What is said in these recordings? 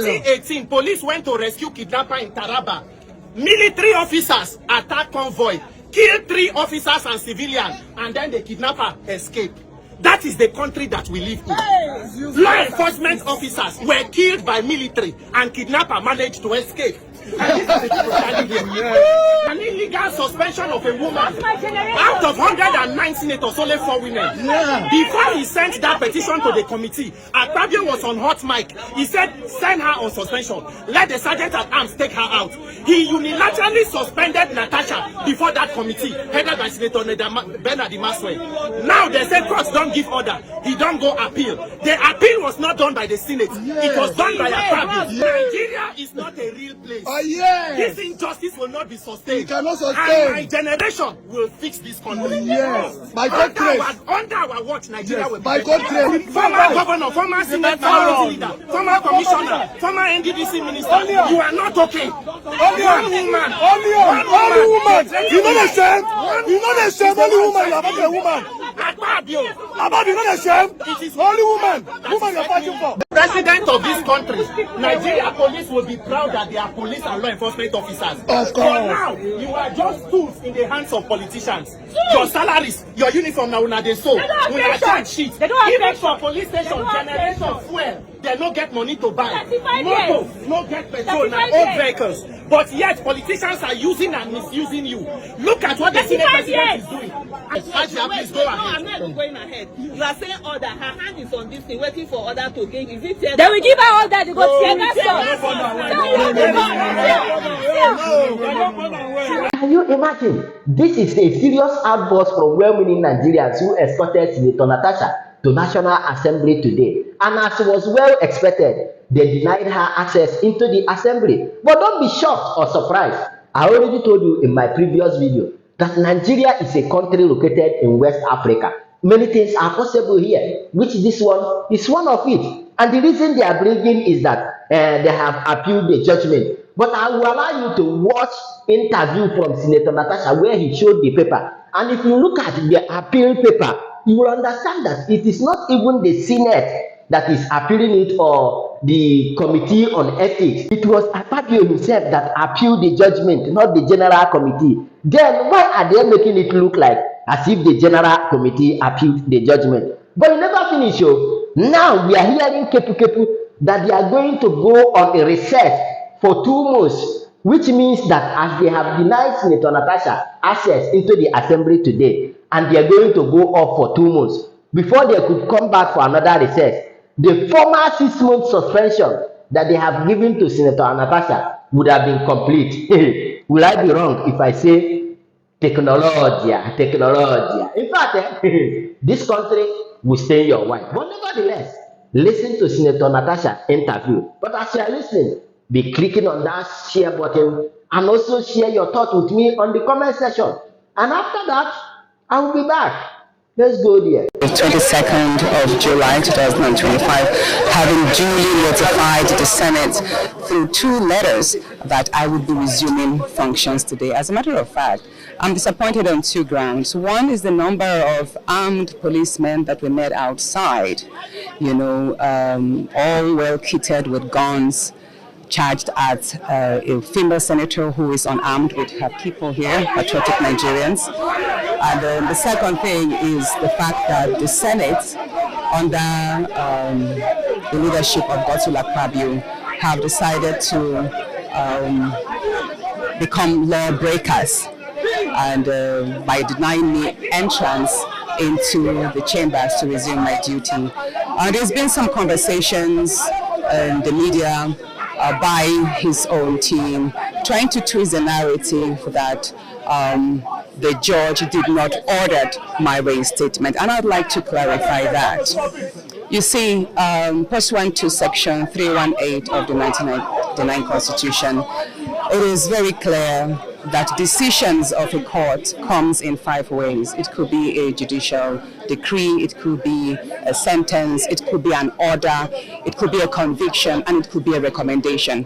1918, police went to rescue kidnapper in Taraba. Military officers attacked convoy, killed 3 officers and civilians, and then the kidnapper escaped. That is the country that we live in. Law enforcement officers were killed by military, and kidnapper managed to escape. An illegal suspension of a woman out of 109 senators, only 4 women. Before he sent that petition to the committee, Akpabio was on hot mic. He said, send her on suspension. Let the sergeant at arms take her out. He unilaterally suspended Natasha before that committee, headed by Senator Bernard Maswe. Now they said courts don't give order. He don't go appeal. The appeal was not done by the Senate. It was done by Akpabio. Nigeria is not a real place. This injustice will not be sustained. Cannot sustain. And my generation will fix this country. Under our watch, Nigeria will be better. Former governor, former Senate minority leader, former commissioner, former NDDC minister, you are not okay. Only one woman. Only woman. You know the shame? You know the shame? Only woman. You are not a woman. Akpabio. Akpabio, you know the shame? It is only woman. Woman you are fighting for. President of this country, Nigeria police will be proud that they are police and law enforcement officers. Of course. But now, you are just tools in the hands of politicians. Your salaries, your uniform now, una dey so. Una charge sheets. Even for police station, generation fuel, they no get money to buy. Motor, no get petrol, na old vehicles. But yet, politicians are using and misusing you. Look at what the Senate President is doing. Please go ahead. I'm not going ahead. You are saying order. Her hand is on this thing, waiting for order to gain. Is it? They will give her all that. They go tear that. Can you imagine? This is a serious outburst from well-meaning Nigerians who escorted Senator Natasha to National Assembly today. And as was well expected, they denied her access into the assembly. But don't be shocked or surprised. I already told you in my previous video that Nigeria is a country located in West Africa. Many things are possible here, which this one is one of it. And the reason they are bringing is that they have appealed the judgment. But I will allow you to watch interview from Senator Natasha where he showed the paper. And if you look at the appeal paper, you will understand that it is not even the Senate that is appealing it or the Committee on Ethics. It was Akpabio himself that appealed the judgment, not the General Committee. Then why are they making it look like as if the General Committee appealed the judgment? But you never finish, yo. Now we are hearing Kepu that they are going to go on a recess for 2 months, which means that as they have denied Senator Natasha access into the assembly today, and they are going to go off for 2 months, before they could come back for another recess, the former 6-month suspension that they have given to Senator Natasha would have been complete. Will I be wrong if I say technology? In fact, this country will stay your wife. But nevertheless, listen to Senator Natasha's interview. But as you are listening, be clicking on that share button and also share your thoughts with me on the comment section. And after that, I will be back. Let's go there. The 22nd of July 2025, having duly notified the Senate through 2 letters that I would be resuming functions today. As a matter of fact, I'm disappointed on 2 grounds. One is the number of armed policemen that we met outside, all well kitted with guns, charged at a female senator who is unarmed with her people here, patriotic Nigerians. And the second thing is the fact that the Senate, under the leadership of Akpabio, have decided to become lawbreakers and by denying me entrance into the chambers to resume my duty. There's been some conversations in the media by his own team, trying to twist the narrative that the judge did not order my reinstatement, and I'd like to clarify that. You see, pursuant to Section 318 of the 1999 Constitution, it is very clear that decisions of a court comes in 5 ways. It could be a judicial decree, it could be a sentence, it could be an order, it could be a conviction, and it could be a recommendation.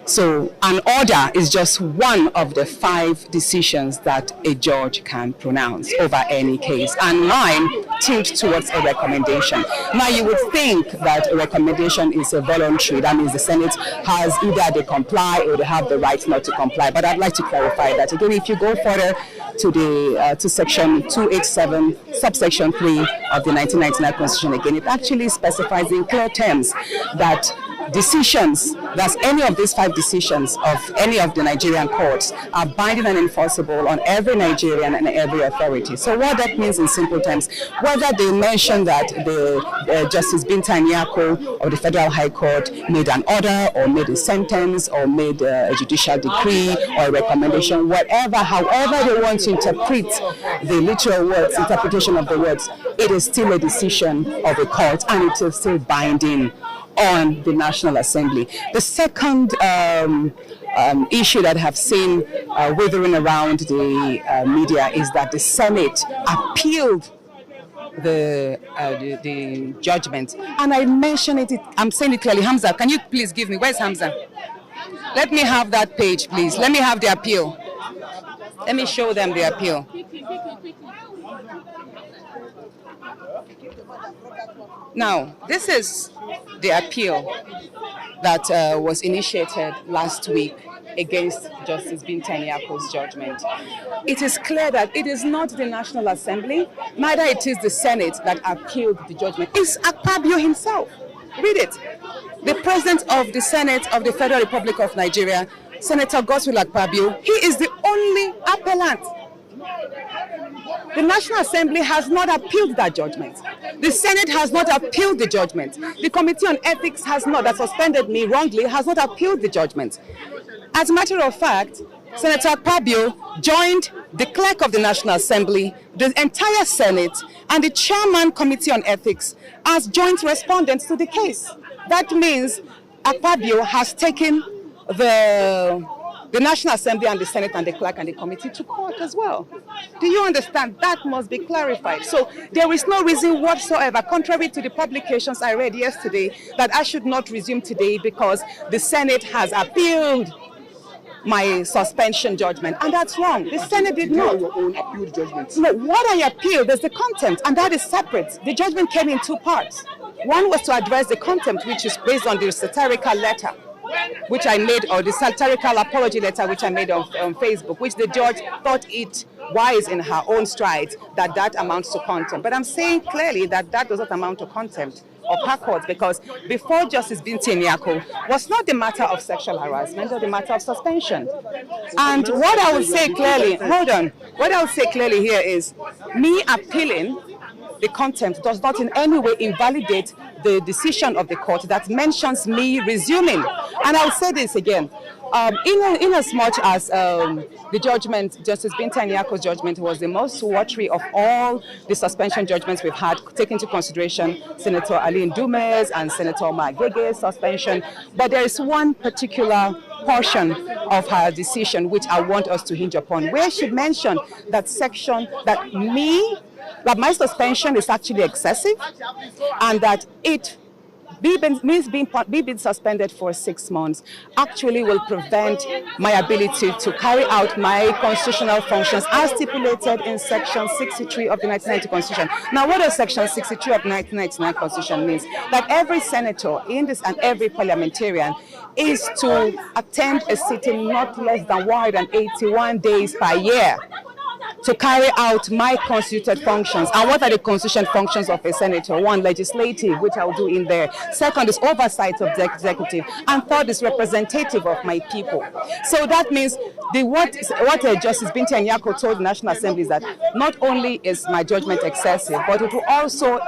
So an order is just one of the 5 decisions that a judge can pronounce over any case, and mine tilt towards a recommendation. Now you would think that a recommendation is a voluntary, that means the Senate has either they comply or they have the right not to comply, but I'd like to clarify that. Again, if you go further to the to section 287 subsection 3 of the 1999 Constitution, again it actually specifies in clear terms that decisions, that's any of these 5 decisions of any of the Nigerian courts, are binding and enforceable on every Nigerian and every authority. So what that means in simple terms, whether they mention that the Justice Binta Nyako of the Federal High Court made an order or made a sentence or made a judicial decree or a recommendation, whatever, however they want to interpret the literal words, interpretation of the words, it is still a decision of a court and it is still binding on the National Assembly. The second issue that I have seen withering around the media is that the Senate appealed the judgment, and I mentioned it. I'm saying it clearly. Hamza, can you please give me? Where's Hamza? Let me have that page, please. Let me have the appeal. Let me show them the appeal. Now, this is the appeal that was initiated last week against Justice Binta Nyako's judgment. It is clear that it is not the National Assembly, neither it is the Senate that appealed the judgment. It's Akpabio himself. Read it. The President of the Senate of the Federal Republic of Nigeria, Senator Godswill Akpabio, he is the only appellant. The National Assembly has not appealed that judgment. The Senate has not appealed the judgment. The Committee on Ethics has not, that suspended me wrongly, has not appealed the judgment. As a matter of fact, Senator Akpabio joined the clerk of the National Assembly, the entire Senate, and the chairman Committee on Ethics as joint respondents to the case. That means Akpabio has taken the National Assembly and the Senate and the clerk and the committee to court as well. Do you understand? That must be clarified. So there is no reason whatsoever, contrary to the publications I read yesterday, that I should not resume today because the Senate has appealed my suspension judgment, and that's wrong. The Senate did not. Your own appealed judgment. No, what I appealed is the contempt, and that is separate. The judgment came in 2 parts. One was to address the contempt, which is based on the satirical letter which I made, or the satirical apology letter which I made on Facebook, which the judge thought it wise in her own stride that amounts to contempt. But I'm saying clearly that does not amount to contempt of her court, because before Justice Binta Nyako was not the matter of sexual harassment or the matter of suspension. And what I will say clearly, hold on, what I will say clearly here is me appealing the contempt does not in any way invalidate the decision of the court that mentions me resuming. And I'll say this again, in as much as the judgment, Justice Binta Nyako's judgment, was the most watery of all the suspension judgments we've had, taking into consideration Senator Aline Dume's and Senator Omar Gege's suspension. But there is one particular portion of her decision which I want us to hinge upon, where she mentioned that that my suspension is actually excessive, and that it being suspended for 6 months actually will prevent my ability to carry out my constitutional functions as stipulated in Section 63 of the 1990 Constitution. Now, what does Section 63 of the 1999 Constitution means? That every senator in this and every parliamentarian is to attend a sitting not less than 181 days per year to carry out my constituted functions. And what are the constitutional functions of a senator? One, legislative, which I will do in there. Second is oversight of the executive. And third is representative of my people. So that means what Justice Binta Nyako told the National Assembly is that not only is my judgment excessive, but it will also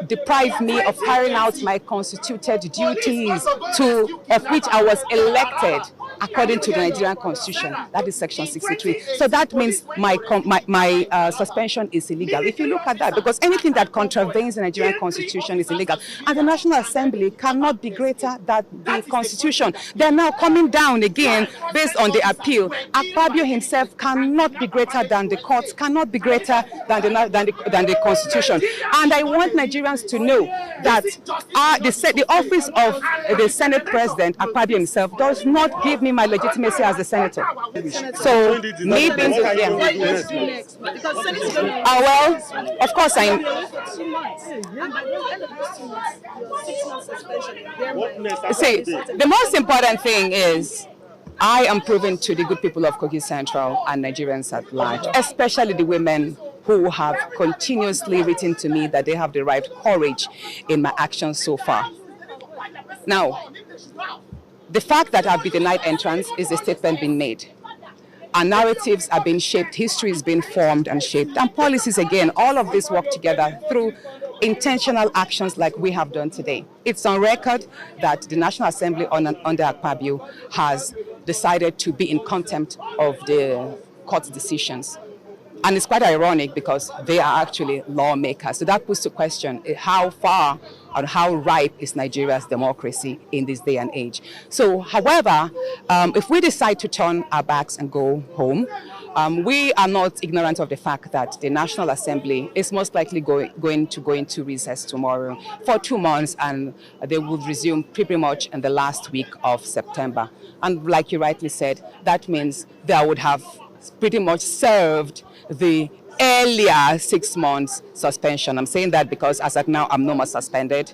deprive me of carrying out my constituted duties of which I was elected according to the Nigerian Constitution. That is Section 63. So that means my suspension is illegal. If you look at that, because anything that contravenes the Nigerian Constitution is illegal. And the National Assembly cannot be greater than the Constitution. They're now coming down again based on the appeal. Akpabio himself cannot be greater than the courts, cannot be greater than the Constitution. And I want Nigerians to know that the office of the Senate President, Akpabio himself, does not give me my legitimacy as a senator. So, me being well, of course see, the most important thing is I am proving to the good people of Kogi Central and Nigerians at large, especially the women who have continuously written to me that they have the right courage in my actions so far. Now, the fact that I've been denied entrance is a statement being made. Our narratives are being shaped, history is being formed and shaped, and policies, again, all of this work together through intentional actions like we have done today. It's on record that the National Assembly under Akpabio has decided to be in contempt of the court's decisions. And it's quite ironic because they are actually lawmakers. So that puts to question how far and how ripe is Nigeria's democracy in this day and age. So, however, if we decide to turn our backs and go home, we are not ignorant of the fact that the National Assembly is most likely going to go into recess tomorrow for 2 months, and they will resume pretty much in the last week of September. And like you rightly said, that means they would have pretty much served the earlier 6 months suspension. I'm saying that because as at now, I'm no more suspended.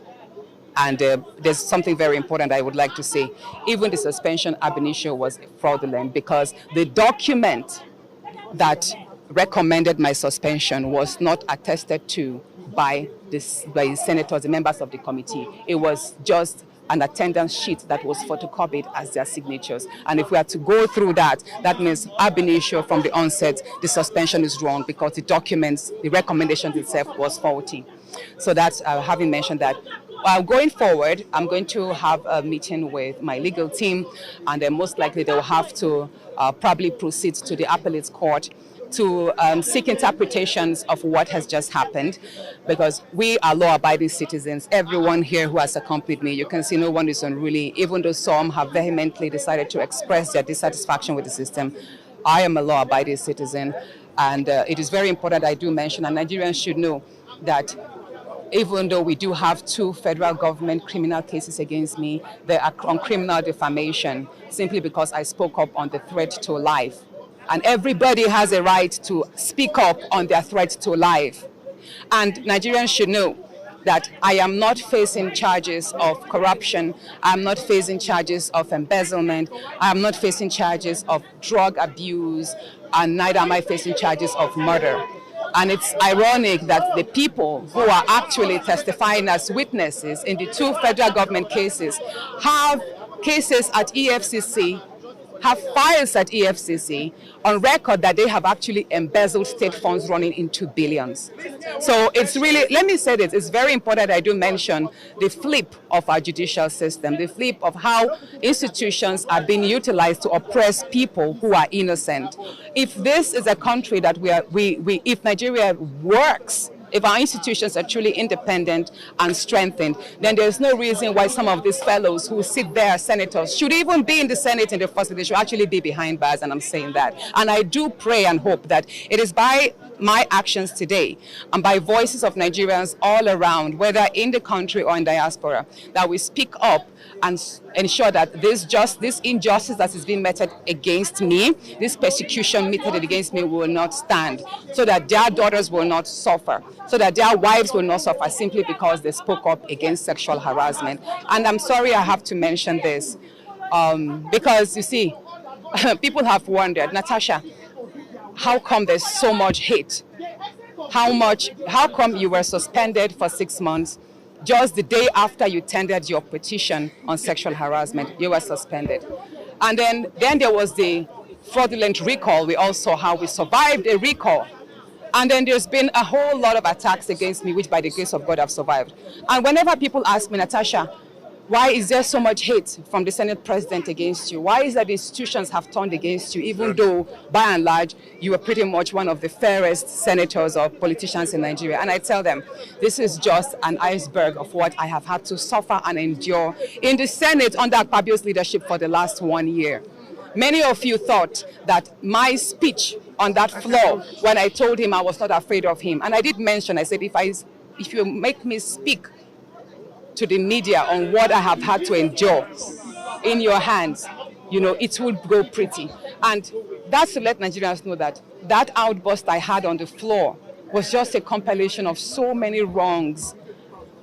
And there's something very important I would like to say. Even the suspension ab initio was fraudulent because the document that recommended my suspension was not attested to by the senators, the members of the committee. It was just an attendance sheet that was photocopied as their signatures. And if we are to go through that, that means ab initio from the onset, the suspension is wrong because the documents, the recommendation itself was faulty. So that's having mentioned that. Going forward, I'm going to have a meeting with my legal team, and then most likely they will have to probably proceed to the appellate court to seek interpretations of what has just happened, because we are law-abiding citizens. Everyone here who has accompanied me, you can see no one is unruly, even though some have vehemently decided to express their dissatisfaction with the system. I am a law-abiding citizen, and it is very important I do mention, and Nigerians should know that even though we do have 2 federal government criminal cases against me, they are on criminal defamation simply because I spoke up on the threat to life. And everybody has a right to speak up on their threat to life. And Nigerians should know that I am not facing charges of corruption, I'm not facing charges of embezzlement, I'm not facing charges of drug abuse, and neither am I facing charges of murder. And it's ironic that the people who are actually testifying as witnesses in the 2 federal government cases have cases at EFCC, have files at EFCC on record that they have actually embezzled state funds running into billions. So it's really, let me say this, it's very important I do mention the flip of our judicial system, the flip of how institutions are being utilized to oppress people who are innocent. If this is a country that if Nigeria works, if our institutions are truly independent and strengthened, then there's no reason why some of these fellows who sit there as senators should even be in the Senate in the first place. They should actually be behind bars, and I'm saying that. And I do pray and hope that it is by my actions today and by voices of Nigerians all around, whether in the country or in diaspora, that we speak up and ensure that this injustice that is being meted against me, this persecution meted against me will not stand, so that their daughters will not suffer, so that their wives will not suffer simply because they spoke up against sexual harassment. And I'm sorry I have to mention this, because you see, people have wondered, Natasha, how come there's so much hate? How come you were suspended for 6 months? Just the day after you tendered your petition on sexual harassment, you were suspended. And then there was the fraudulent recall. We all saw how we survived a recall. And then there's been a whole lot of attacks against me, which by the grace of God I've survived. And whenever people ask me, Natasha, Why is there so much hate from the Senate president against you? Why is that the institutions have turned against you, even though, by and large, you are pretty much one of the fairest senators or politicians in Nigeria? And I tell them, this is just an iceberg of what I have had to suffer and endure in the Senate under Akpabio's leadership for the last 1 year. Many of you thought that my speech on that floor, when I told him I was not afraid of him, and I did mention, I said, if you make me speak to the media on what I have had to endure in your hands, you know, it will go pretty. And that's to let Nigerians know that that outburst I had on the floor was just a compilation of so many wrongs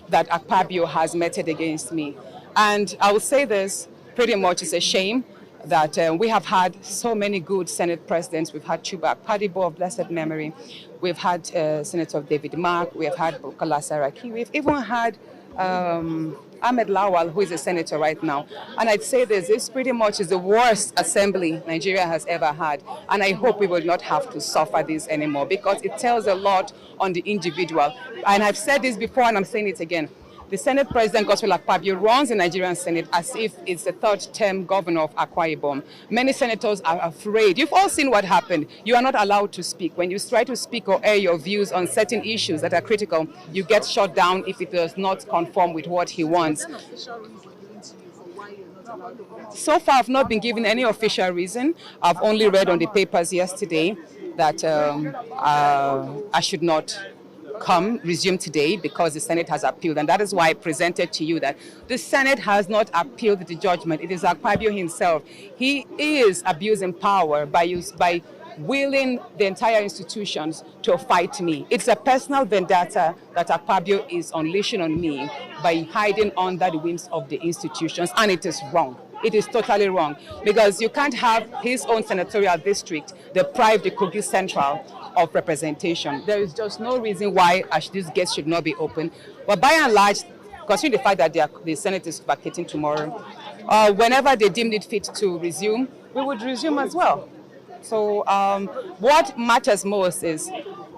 that Akpabio has meted against me. And I will say this, pretty much it's a shame that we have had so many good Senate presidents. We've had Chuba Akpabio of blessed memory. We've had Senator David Mark. We've had Bukola Saraki. We've even had Ahmed Lawal, who is a senator right now. And I'd say this pretty much is the worst assembly Nigeria has ever had. And I hope we will not have to suffer this anymore, because it tells a lot on the individual. And I've said this before and I'm saying it again. The Senate President, Godswill Akpabio, runs the Nigerian Senate as if it's the third-term governor of Akwa Ibom. Many senators are afraid. You've all seen what happened. You are not allowed to speak. When you try to speak or air your views on certain issues that are critical, you get shut down if it does not conform with what he wants. So far, I've not been given any official reason. I've only read on the papers yesterday that I should not resume today because the Senate has appealed. And that is why I presented to you that the Senate has not appealed the judgment. It is Akpabio himself. He is abusing power by willing the entire institutions to fight me. It's a personal vendetta that Akpabio is unleashing on me by hiding under the whims of the institutions, and it is wrong. It is totally wrong, because you can't have his own senatorial district deprive the Kogi Central of representation. There is just no reason why these gates should not be open. But by and large, considering the fact that the Senate is vacating tomorrow, whenever they deem it fit to resume, we would resume as well. So what matters most is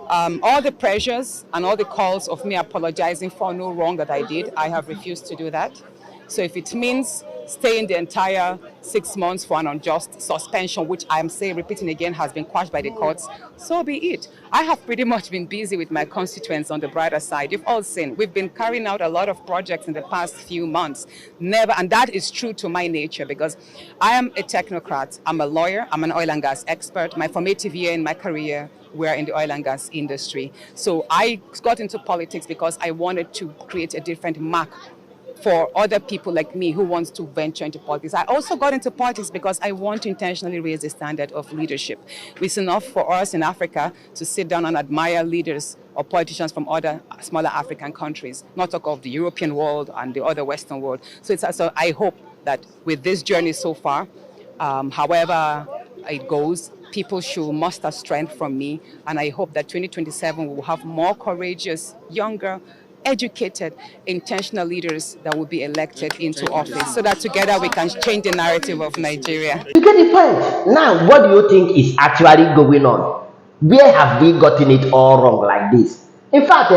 all the pressures and all the calls of me apologizing for no wrong that I did. I have refused to do that. So if it means staying the entire 6 months for an unjust suspension, which I'm repeating again, has been quashed by the courts, so be it. I have pretty much been busy with my constituents on the brighter side. You've all seen, we've been carrying out a lot of projects in the past few months. And that is true to my nature, because I am a technocrat. I'm a lawyer. I'm an oil and gas expert. My formative year in my career were in the oil and gas industry. So I got into politics because I wanted to create a different mark for other people like me who wants to venture into politics. I also got into politics because I want to intentionally raise the standard of leadership. It's enough for us in Africa to sit down and admire leaders or politicians from other smaller African countries, not talk of the European world and the other Western world. So I hope that with this journey so far, however it goes, people should muster strength from me, and I hope that 2027 will have more courageous, younger, educated, intentional leaders that will be elected into office, so that together we can change the narrative of Nigeria. You get the point. Now, what do you think is actually going on? Where have we gotten it all wrong like this? In fact,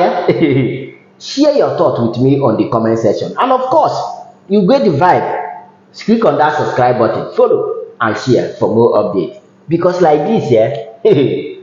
share your thoughts with me on the comment section. And of course, you get the vibe. Click on that subscribe button, follow, and share for more updates. Because like this, hey,